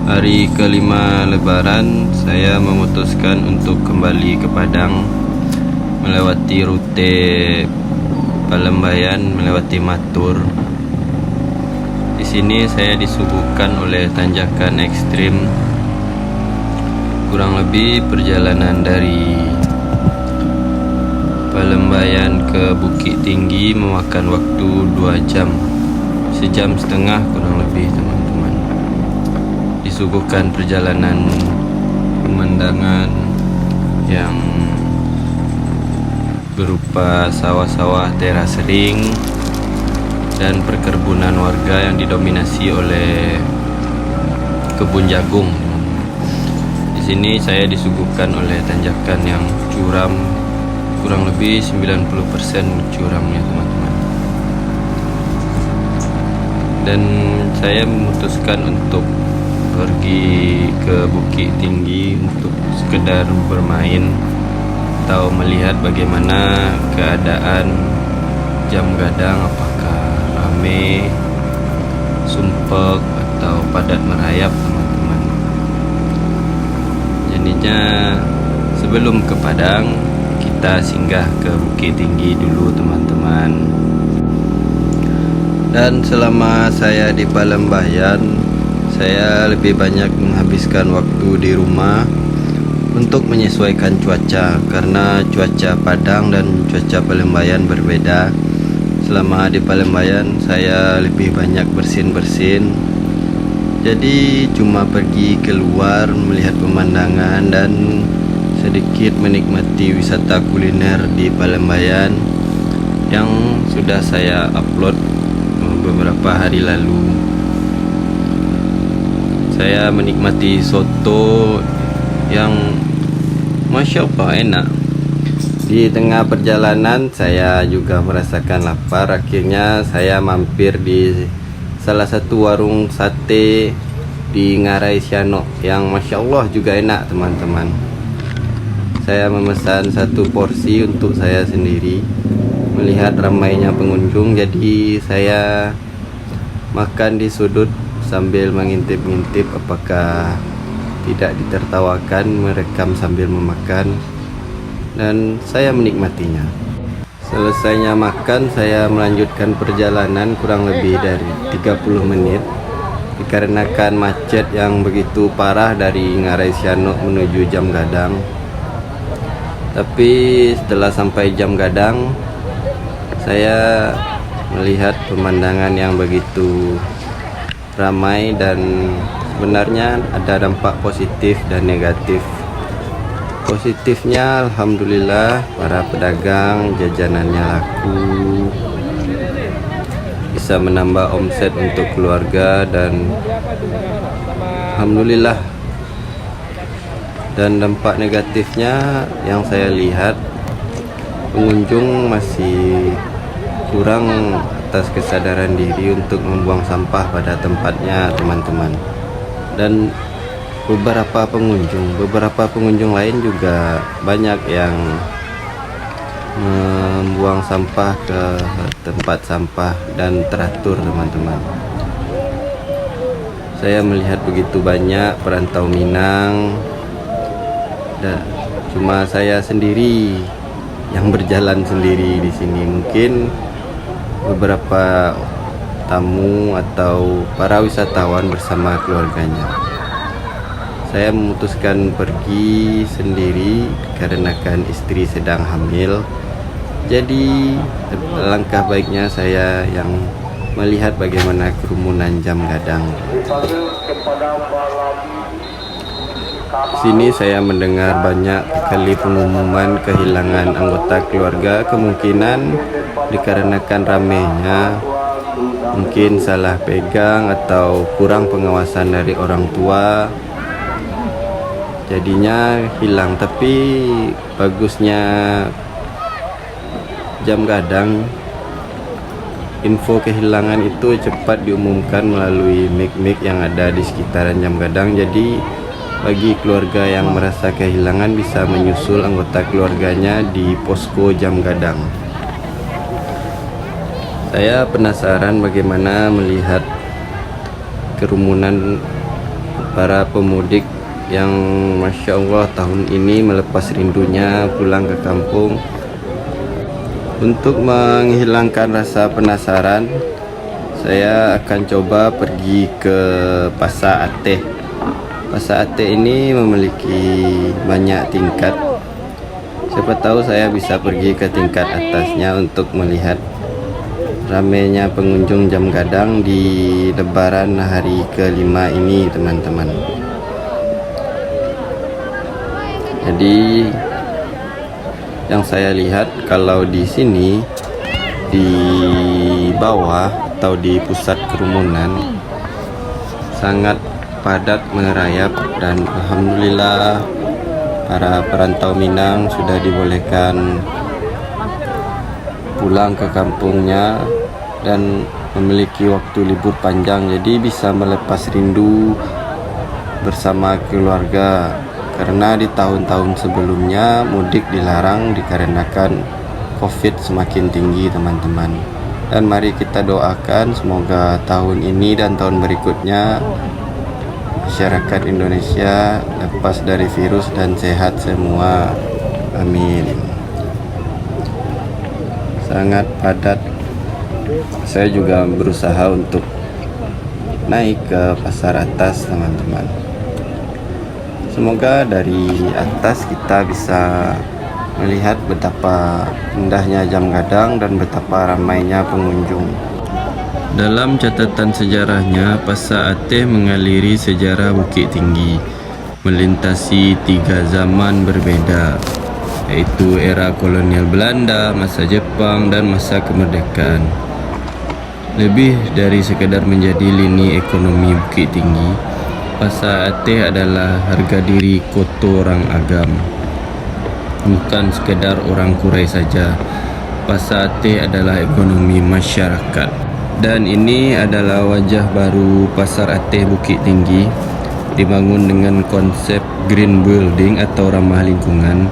Hari kelima Lebaran, saya memutuskan untuk kembali ke Padang, melewati rute Palembayan, melewati Matur. Di sini saya disuguhkan oleh tanjakan ekstrim. Kurang lebih perjalanan dari Palembayan ke Bukit Tinggi memakan waktu 2 jam, sejam setengah kurang lebih, teman-teman. Disuguhkan perjalanan pemandangan yang berupa sawah-sawah teras ring dan perkebunan warga yang didominasi oleh kebun jagung. Di sini saya disuguhkan oleh tanjakan yang curam, kurang lebih 90% curamnya, teman-teman. Dan saya memutuskan untuk pergi ke Bukit Tinggi untuk sekedar bermain atau melihat bagaimana keadaan jam gadang, apakah ramai, sumpek atau padat merayap, teman-teman. Jadinya sebelum ke Padang, kita singgah ke Bukit Tinggi dulu, teman-teman. Dan selama saya di Palembayan, saya lebih banyak menghabiskan waktu di rumah untuk menyesuaikan cuaca, karena cuaca Padang dan cuaca Palembayan berbeda. Selama di Palembayan saya lebih banyak bersin-bersin, jadi cuma pergi keluar melihat pemandangan dan sedikit menikmati wisata kuliner di Palembayan yang sudah saya upload beberapa hari lalu. Saya menikmati soto yang Masya Allah enak. Di tengah perjalanan saya juga merasakan lapar. Akhirnya saya mampir di salah satu warung sate di Ngarai Sianok yang Masya Allah juga enak, teman-teman. Saya memesan satu porsi untuk saya sendiri. Melihat ramainya pengunjung, jadi saya makan di sudut sambil mengintip-ngintip apakah tidak ditertawakan merekam sambil memakan, dan saya menikmatinya. Selesainya makan, saya melanjutkan perjalanan kurang lebih dari 30 menit dikarenakan macet yang begitu parah dari Ngarai Sianok menuju Jam Gadang. Tapi setelah sampai Jam Gadang, saya melihat pemandangan yang begitu ramai dan sebenarnya ada dampak positif dan negatif. Positifnya alhamdulillah para pedagang jajanannya laku, bisa menambah omset untuk keluarga, dan alhamdulillah. Dan dampak negatifnya yang saya lihat, pengunjung masih kurang atas kesadaran diri untuk membuang sampah pada tempatnya, teman-teman. Dan beberapa pengunjung lain juga banyak yang membuang sampah ke tempat sampah dan teratur, teman-teman. Saya melihat begitu banyak perantau Minang, dan cuma saya sendiri yang berjalan sendiri di sini. Mungkin beberapa tamu atau para wisatawan bersama keluarganya. Saya memutuskan pergi sendiri karena istri sedang hamil. Jadi langkah baiknya saya yang melihat bagaimana kerumunan Jam Gadang. Di sini saya mendengar banyak kali pengumuman kehilangan anggota keluarga, kemungkinan dikarenakan ramainya, mungkin salah pegang atau kurang pengawasan dari orang tua, jadinya hilang. Tapi bagusnya Jam Gadang, info kehilangan itu cepat diumumkan melalui mic-mic yang ada di sekitaran Jam Gadang. Jadi bagi keluarga yang merasa kehilangan bisa menyusul anggota keluarganya di posko Jam Gadang. Saya penasaran bagaimana melihat kerumunan para pemudik yang Masya Allah tahun ini melepas rindunya pulang ke kampung. Untuk menghilangkan rasa penasaran, saya akan coba pergi ke Pasar Ateh. Pasar Ateh ini memiliki banyak tingkat. Siapa tahu saya bisa pergi ke tingkat atasnya untuk melihat ramainya pengunjung jam gadang di Lebaran hari kelima ini, teman-teman. Jadi yang saya lihat kalau di sini di bawah atau di pusat kerumunan sangat padat merayap, dan alhamdulillah para perantau Minang sudah dibolehkan pulang ke kampungnya dan memiliki waktu libur panjang, jadi bisa melepas rindu bersama keluarga. Karena di tahun-tahun sebelumnya mudik dilarang dikarenakan COVID semakin tinggi, teman-teman. Dan mari kita doakan semoga tahun ini dan tahun berikutnya masyarakat Indonesia lepas dari virus dan sehat semua. Amin. Sangat padat. Saya juga berusaha untuk naik ke pasar atas, teman-teman. Semoga dari atas kita bisa melihat betapa indahnya jam gadang dan betapa ramainya pengunjung. Dalam catatan sejarahnya, Pasar Ateh mengaliri sejarah Bukit Tinggi, melintasi 3 zaman berbeda, yaitu era kolonial Belanda, masa Jepang, dan masa kemerdekaan. Lebih dari sekedar menjadi lini ekonomi Bukit Tinggi, Pasar Ateh adalah harga diri koto orang agam. Bukan sekedar orang Kurai saja, Pasar Ateh adalah ekonomi masyarakat. Dan ini adalah wajah baru Pasar Ateh Bukit Tinggi, dibangun dengan konsep green building atau ramah lingkungan.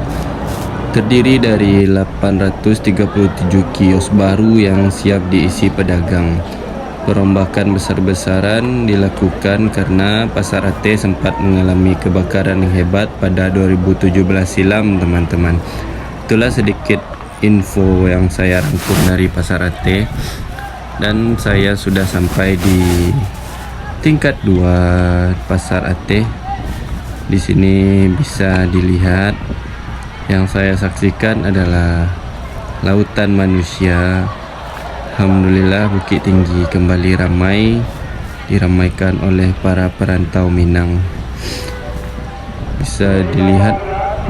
Terdiri dari 837 kios baru yang siap diisi pedagang. Perombakan besar-besaran dilakukan karena Pasar Ateh sempat mengalami kebakaran yang hebat pada 2017 silam, teman-teman. Itulah sedikit info yang saya rangkum dari Pasar Ateh. Dan saya sudah sampai di tingkat 2 Pasar Ateh. Di sini bisa dilihat, yang saya saksikan adalah lautan manusia. Alhamdulillah Bukit Tinggi kembali ramai, diramaikan oleh para perantau Minang. Bisa dilihat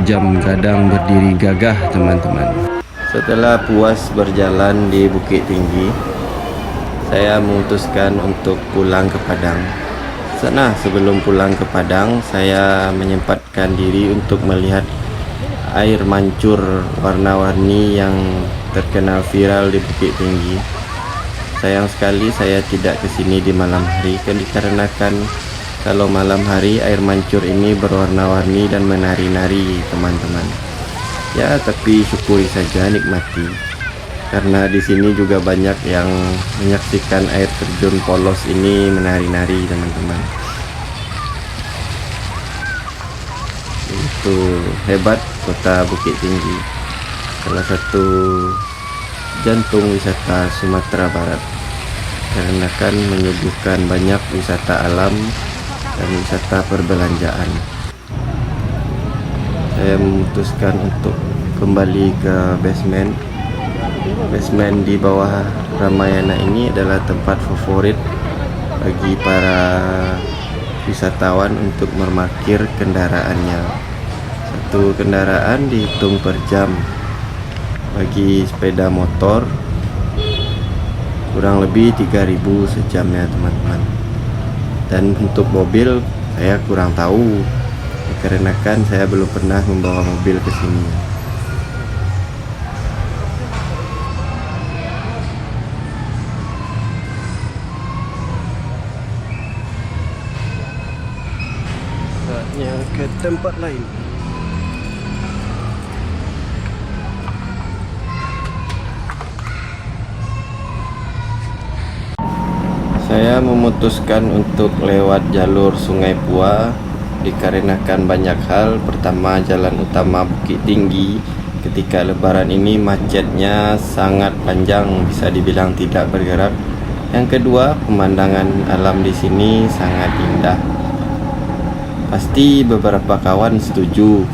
jam gadang berdiri gagah, teman-teman. Setelah puas berjalan di Bukit Tinggi, saya memutuskan untuk pulang ke Padang. Sebelum pulang ke Padang, saya menyempatkan diri untuk melihat air mancur warna-warni yang terkenal viral di Bukit Tinggi. Sayang sekali saya tidak ke sini di malam hari, dikarenakan kalau malam hari air mancur ini berwarna-warni dan menari-nari, teman-teman. Ya, tapi syukuri saja, nikmati. Karena di sini juga banyak yang menyaksikan air terjun polos ini menari-nari, teman-teman. Itu hebat kota Bukit Tinggi, salah satu jantung wisata Sumatera Barat, karena kan menyuguhkan banyak wisata alam dan wisata perbelanjaan. Saya memutuskan untuk kembali ke basement. Basement di bawah Ramayana ini adalah tempat favorit bagi para wisatawan untuk memarkir kendaraannya. Satu kendaraan dihitung per jam. Bagi sepeda motor kurang lebih 3.000 sejamnya, teman-teman. Dan untuk mobil saya kurang tahu, dikarenakan saya belum pernah membawa mobil ke sini. Saatnya ke tempat lain. Saya memutuskan untuk lewat jalur Sungai Pua dikarenakan banyak hal. Pertama, jalan utama Bukit Tinggi ketika lebaran ini macetnya sangat panjang, bisa dibilang tidak bergerak. Yang kedua, pemandangan alam di sini sangat indah. Pasti beberapa kawan setuju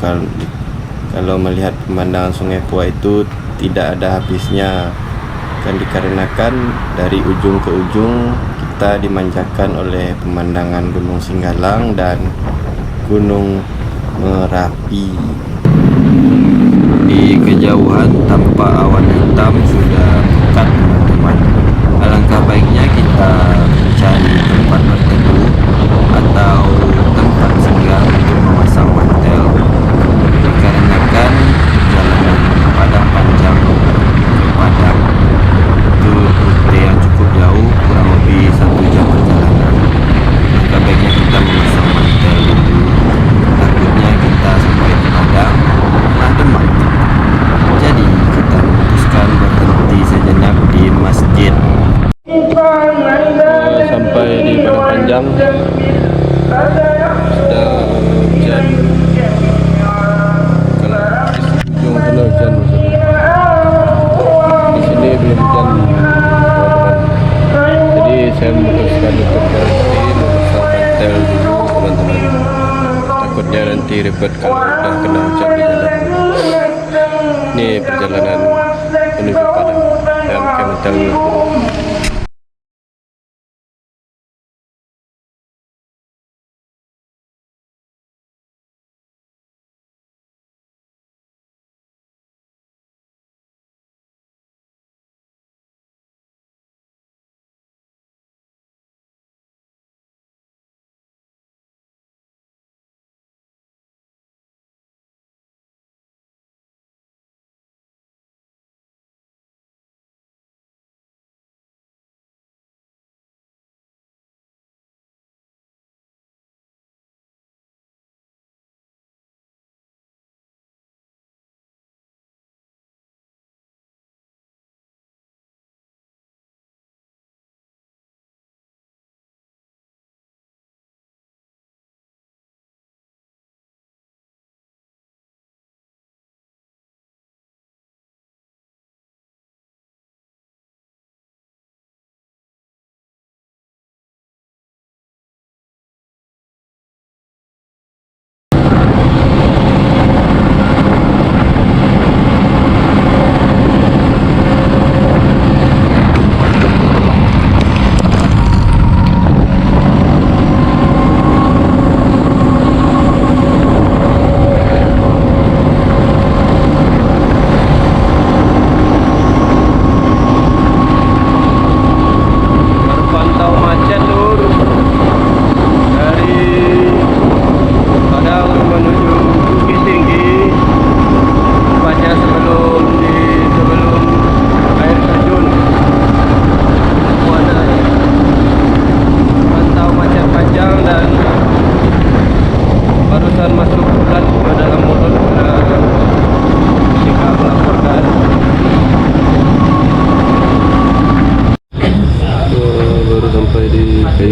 kalau melihat pemandangan Sungai Pua itu tidak ada habisnya, kan dikarenakan dari ujung ke ujung kita dimanjakan oleh pemandangan Gunung Singgalang dan Gunung Merapi. Di kejauhan tampak awan hitam sudah pekat, teman-teman. Alangkah baiknya kita mencari tempat berteduh atau tempat singgah untuk memasang mantel, dikarenakan perjalanan Padang Panjang ke Padang itu rute yang cukup jauh, kurang lebih 1 jam perjalanan. Alangkah baiknya kita memasang mantel dulu, takutnya kita sampai di Padang malah demam. Jadi kita memutuskan berhenti sejenak di masjid. Sampai di Padang Panjang sudah hujan. Kalau di ujung sana hujan, di sini belum hujan, teman-teman. Jadi saya memutuskan untuk berhenti memasang mantel dulu, teman-teman. Takutnya nanti ribet kalau udah kena hujan di jalan. Ini perjalanan menuju Padang. Saya pakai mantel dulu.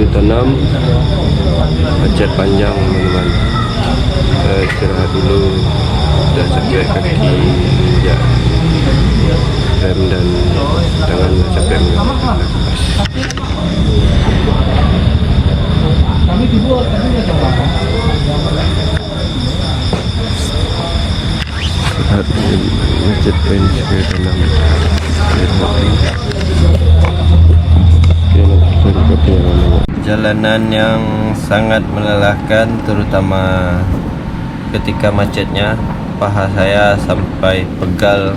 Tanam macet panjang, teman-teman. Kita istirahat dulu, udah capek kaki ya, rem dan tangan capek mengepas. Lihat macet Prince ke Tanam. Jalanan yang sangat melelahkan, terutama ketika macetnya. Paha saya sampai pegal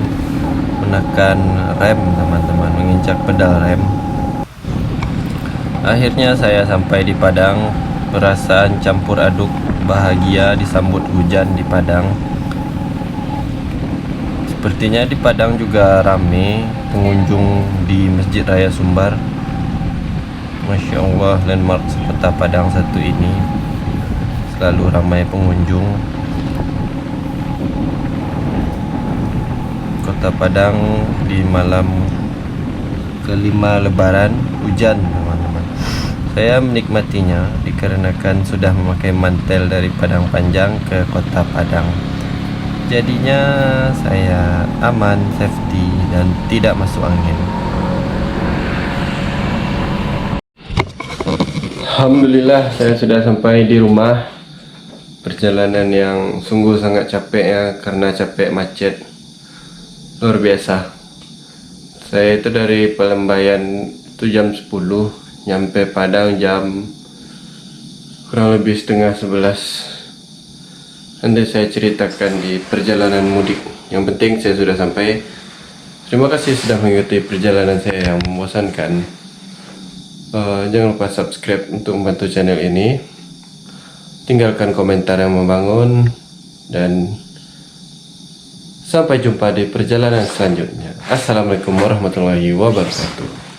menekan rem, teman-teman, menginjak pedal rem. Akhirnya saya sampai di Padang. Perasaan campur aduk, bahagia disambut hujan di Padang. Sepertinya di Padang juga ramai pengunjung di Masjid Raya Sumbar. Masya Allah, landmark Kota Padang satu ini selalu ramai pengunjung. Kota Padang di malam kelima Lebaran hujan, teman-teman. Saya menikmatinya dikarenakan sudah memakai mantel dari Padang Panjang ke kota Padang. Jadinya saya aman, safety, dan tidak masuk angin. Alhamdulillah saya sudah sampai di rumah. Perjalanan yang sungguh sangat capek ya, karena capek macet luar biasa. Saya itu dari Palembayan itu jam 10, nyampe Padang jam kurang lebih setengah 11. Nanti saya ceritakan di perjalanan mudik. Yang penting saya sudah sampai. Terima kasih sudah mengikuti perjalanan saya yang membosankan. Jangan lupa subscribe untuk membantu channel ini. Tinggalkan komentar yang membangun. Dan sampai jumpa di perjalanan selanjutnya. Assalamualaikum warahmatullahi wabarakatuh.